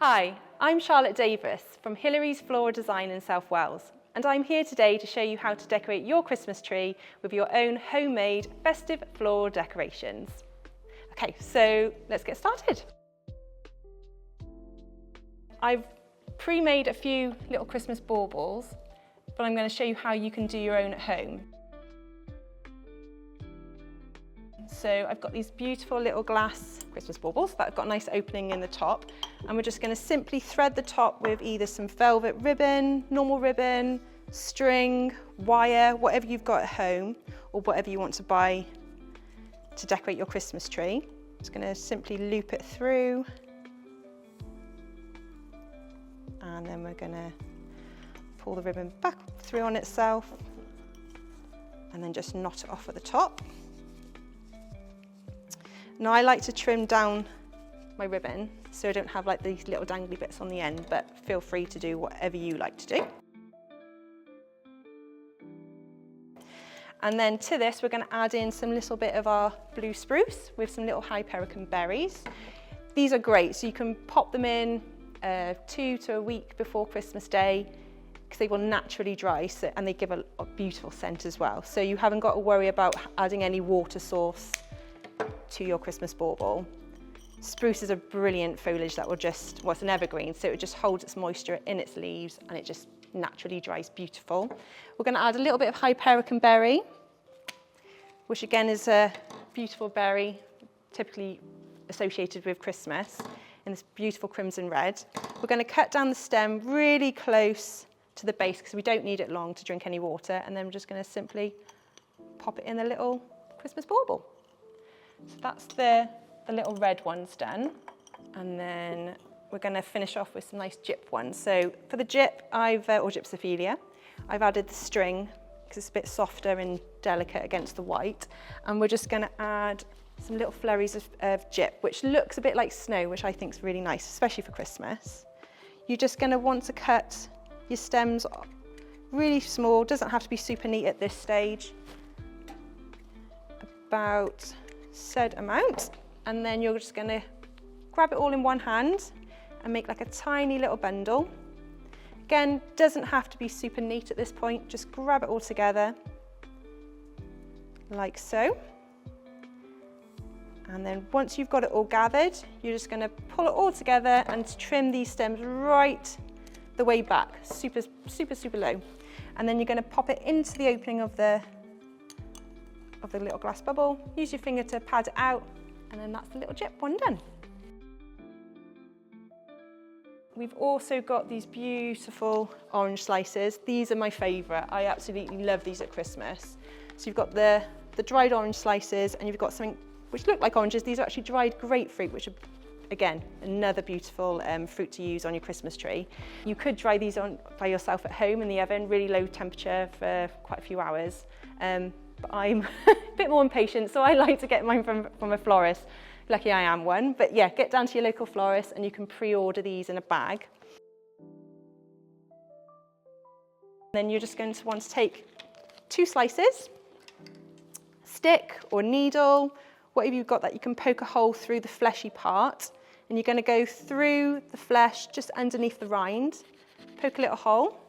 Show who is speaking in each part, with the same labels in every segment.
Speaker 1: Hi, I'm Charlotte Davis from Hillary's Floral Design in South Wales, and I'm here today to show you how to decorate your Christmas tree with your own homemade festive floral decorations. Okay, so let's get started. I've pre-made a few little Christmas baubles, but I'm going to show you how you can do your own at home. So I've got these beautiful little glass Christmas baubles that have got a nice opening in the top, and we're just going to simply thread the top with either some velvet ribbon, normal ribbon, string, wire, whatever you've got at home or whatever you want to buy to decorate your Christmas tree. Just going to simply loop it through, and then we're going to pull the ribbon back through on itself and then just knot it off at the top. Now I like to trim down my ribbon so I don't have like these little dangly bits on the end, but feel free to do whatever you like to do. And then to this we're going to add in some little bit of our blue spruce with some little hypericum berries. These are great, so you can pop them in 2 to a week before Christmas Day because they will naturally dry, and they give a beautiful scent as well. So you haven't got to worry about adding any water source to your Christmas bauble. Spruce is a brilliant foliage that will just, well, it's an evergreen, so it just holds its moisture in its leaves and it just naturally dries beautiful. We're going to add a little bit of hypericum berry, which again is a beautiful berry typically associated with Christmas in this beautiful crimson red. We're going to cut down the stem really close to the base because we don't need it long to drink any water, and then we're just going to simply pop it in the little Christmas bauble. So that's the little red ones done, and then we're going to finish off with some nice gyp ones. So for the gyp, or gypsophilia, I've added the string because it's a bit softer and delicate against the white, and we're just going to add some little flurries of gyp, which looks a bit like snow, which I think is really nice, especially for Christmas. You're just going to want to cut your stems really small, doesn't have to be super neat at this stage, about said amount, and then you're just going to grab it all in one hand and make like a tiny little bundle. Again, doesn't have to be super neat at this point, just grab it all together like so, and then once you've got it all gathered, you're just going to pull it all together and trim these stems right the way back, super low, and then you're going to pop it into the opening of the little glass bubble. Use your finger to pad it out, and then that's the little gyp one done. We've also got these beautiful orange slices. These are my favourite. I absolutely love these at Christmas. So you've got the dried orange slices, and you've got something which look like oranges. These are actually dried grapefruit, which are, again, another beautiful fruit to use on your Christmas tree. You could dry these on by yourself at home in the oven, really low temperature for quite a few hours. But I'm a bit more impatient, so I like to get mine from a florist. Lucky I am one, but yeah, get down to your local florist and you can pre-order these in a bag. Then you're just going to want to take 2 slices, stick or needle, whatever you've got that you can poke a hole through the fleshy part, and you're going to go through the flesh just underneath the rind, poke a little hole.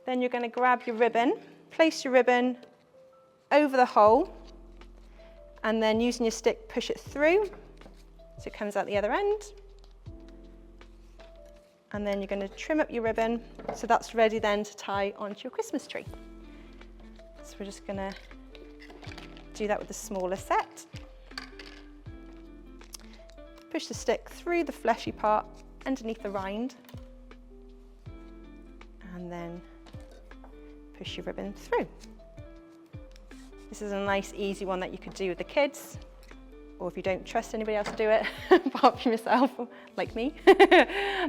Speaker 1: Then you're going to grab your ribbon, place your ribbon over the hole, and then using your stick push it through so it comes out the other end, and then you're going to trim up your ribbon so that's ready then to tie onto your Christmas tree. So we're just going to do that with the smaller set. Push the stick through the fleshy part underneath the rind, and then push your ribbon through. This is a nice easy one that you could do with the kids, or if you don't trust anybody else to do it apart from yourself, like me,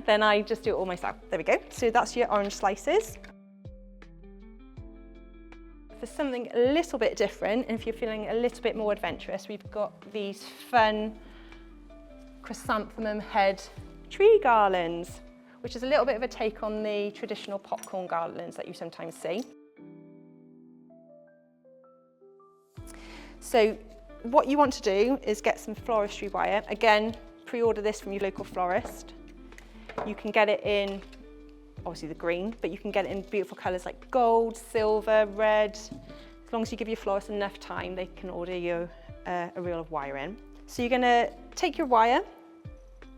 Speaker 1: then I just do it all myself. There we go. So that's your orange slices. For something a little bit different, and if you're feeling a little bit more adventurous, we've got these fun chrysanthemum head tree garlands, which is a little bit of a take on the traditional popcorn garlands that you sometimes see. So what you want to do is get some floristry wire. Again, pre-order this from your local florist. You can get it in, obviously the green, but you can get it in beautiful colours like gold, silver, red. As long as you give your florist enough time, they can order you a reel of wire in. So you're going to take your wire,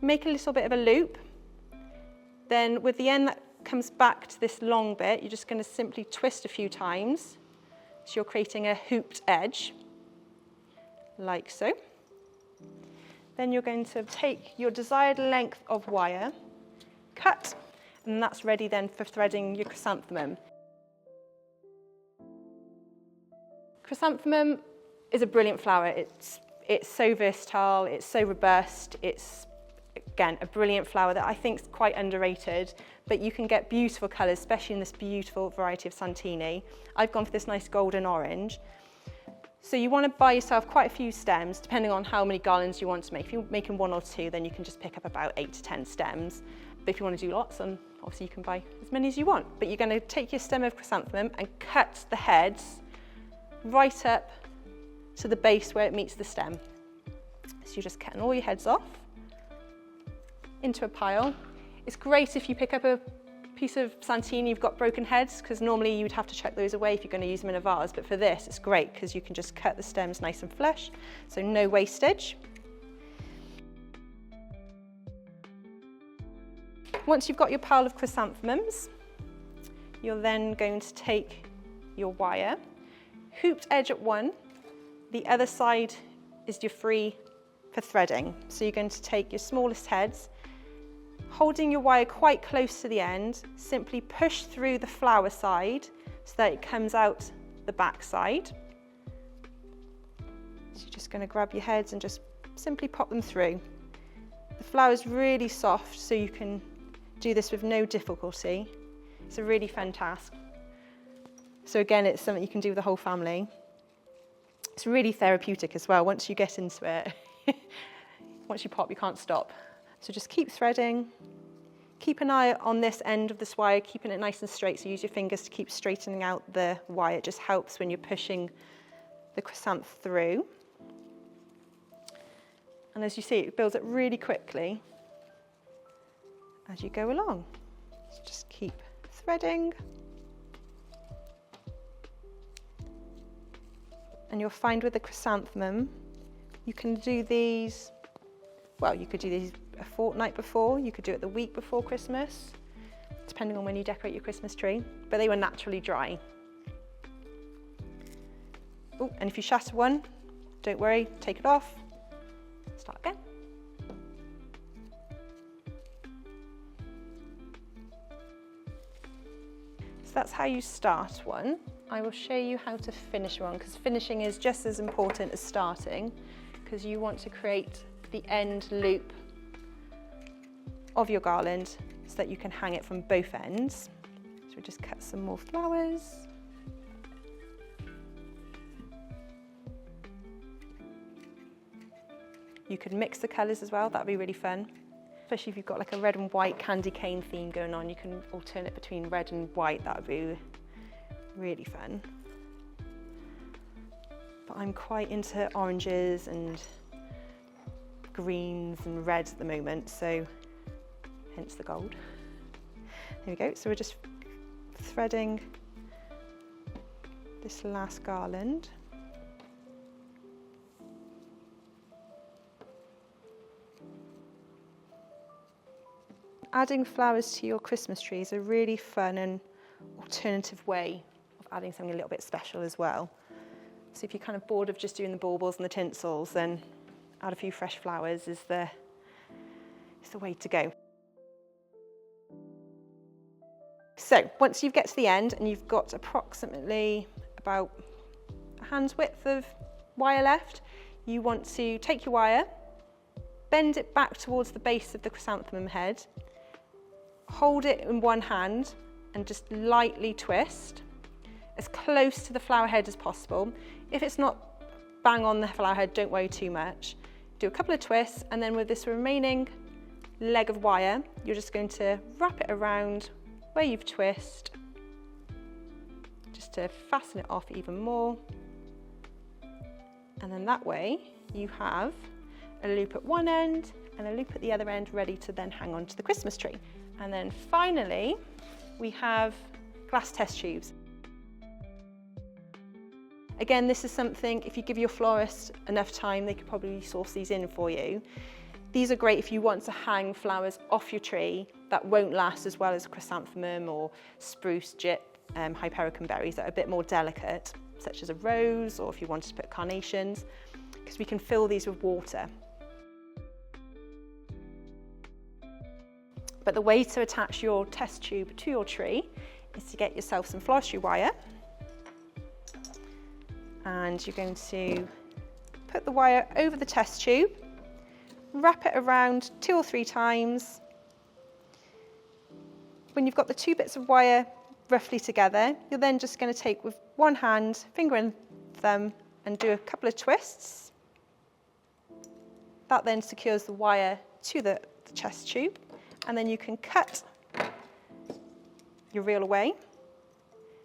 Speaker 1: make a little bit of a loop, then with the end that comes back to this long bit, you're just going to simply twist a few times. So you're creating a hooped edge, like so. Then you're going to take your desired length of wire, cut, and that's ready then for threading your chrysanthemum. Chrysanthemum is a brilliant flower. It's so versatile, it's so robust, it's, again, a brilliant flower that I think is quite underrated, but you can get beautiful colours, especially in this beautiful variety of Santini. I've gone for this nice golden orange. So you want to buy yourself quite a few stems, depending on how many garlands you want to make. If you're making 1 or 2, then you can just pick up about 8 to 10 stems. But if you want to do lots, then obviously you can buy as many as you want. But you're going to take your stem of chrysanthemum and cut the heads right up to the base where it meets the stem. So you're just cutting all your heads off into a pile. It's great if you pick up a piece of Santini, you've got broken heads, because normally you'd have to chuck those away if you're going to use them in a vase, but for this it's great because you can just cut the stems nice and flush, so no wastage. Once you've got your pile of chrysanthemums, you're then going to take your wire, hooped edge at one, the other side is your free for threading. So you're going to take your smallest heads, holding your wire quite close to the end, simply push through the flower side so that it comes out the back side. So you're just going to grab your heads and just simply pop them through. The flower is really soft, so you can do this with no difficulty. It's a really fun task. So again, it's something you can do with the whole family. It's really therapeutic as well. Once you get into it, once you pop, you can't stop. So just keep threading. Keep an eye on this end of this wire, keeping it nice and straight. So use your fingers to keep straightening out the wire. It just helps when you're pushing the chrysanth through. And as you see, it builds up really quickly as you go along. So just keep threading. And you'll find with the chrysanthemum, you can do these, well, you could do these a fortnight before, you could do it the week before Christmas, depending on when you decorate your Christmas tree, but they were naturally dry. Oh, and if you shatter one, don't worry, take it off, start again. So that's how you start one. I will show you how to finish one, because finishing is just as important as starting, because you want to create the end loop of your garland so that you can hang it from both ends. So we just cut some more flowers. You could mix the colours as well, that'd be really fun. Especially if you've got like a red and white candy cane theme going on, you can alternate between red and white, that would be really fun. But I'm quite into oranges and greens and reds at the moment, so hence the gold. There we go, so we're just threading this last garland. Adding flowers to your Christmas tree is a really fun and alternative way of adding something a little bit special as well. So if you're kind of bored of just doing the baubles and the tinsels, then add a few fresh flowers is the way to go. So once you get to the end and you've got approximately about a hand's width of wire left, you want to take your wire, bend it back towards the base of the chrysanthemum head, hold it in one hand and just lightly twist as close to the flower head as possible. If it's not bang on the flower head, don't worry too much. Do a couple of twists, and then with this remaining leg of wire, you're just going to wrap it around where you've twisted, just to fasten it off even more. And then that way you have a loop at one end and a loop at the other end, ready to then hang on to the Christmas tree. And then finally, we have glass test tubes. Again, this is something, if you give your florist enough time, they could probably source these in for you. These are great if you want to hang flowers off your tree that won't last as well as chrysanthemum or spruce, gyp, hypericum berries that are a bit more delicate, such as a rose, or if you wanted to put carnations, because we can fill these with water. But the way to attach your test tube to your tree is to get yourself some floristry wire, and you're going to put the wire over the test tube, wrap it around 2 or 3 times. When you've got the 2 bits of wire roughly together, you're then just going to take with one hand, finger and thumb, and do a couple of twists. That then secures the wire to the test tube, and then you can cut your reel away.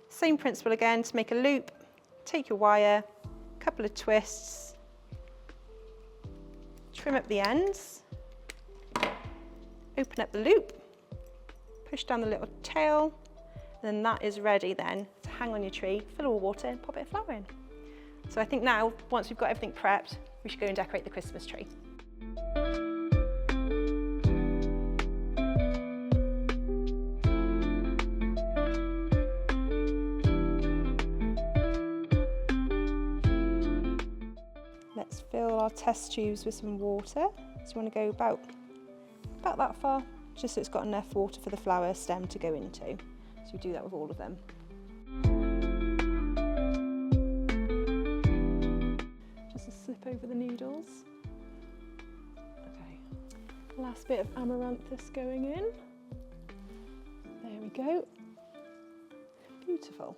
Speaker 1: Same principle again, to make a loop, take your wire, couple of twists, trim up the ends, open up the loop, push down the little tail, and then that is ready then to hang on your tree, fill it with water and pop a bit of flower in. So I think now, once we've got everything prepped, we should go and decorate the Christmas tree. Let's fill our test tubes with some water. So you want to go about that far, just so it's got enough water for the flower stem to go into. So we do that with all of them. Just a slip over the needles. Okay, last bit of amaranthus going in. There we go. Beautiful.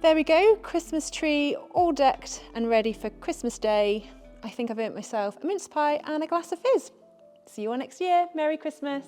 Speaker 1: There we go, Christmas tree all decked and ready for Christmas Day. I think I've earned myself a mince pie and a glass of fizz. See you all next year. Merry Christmas.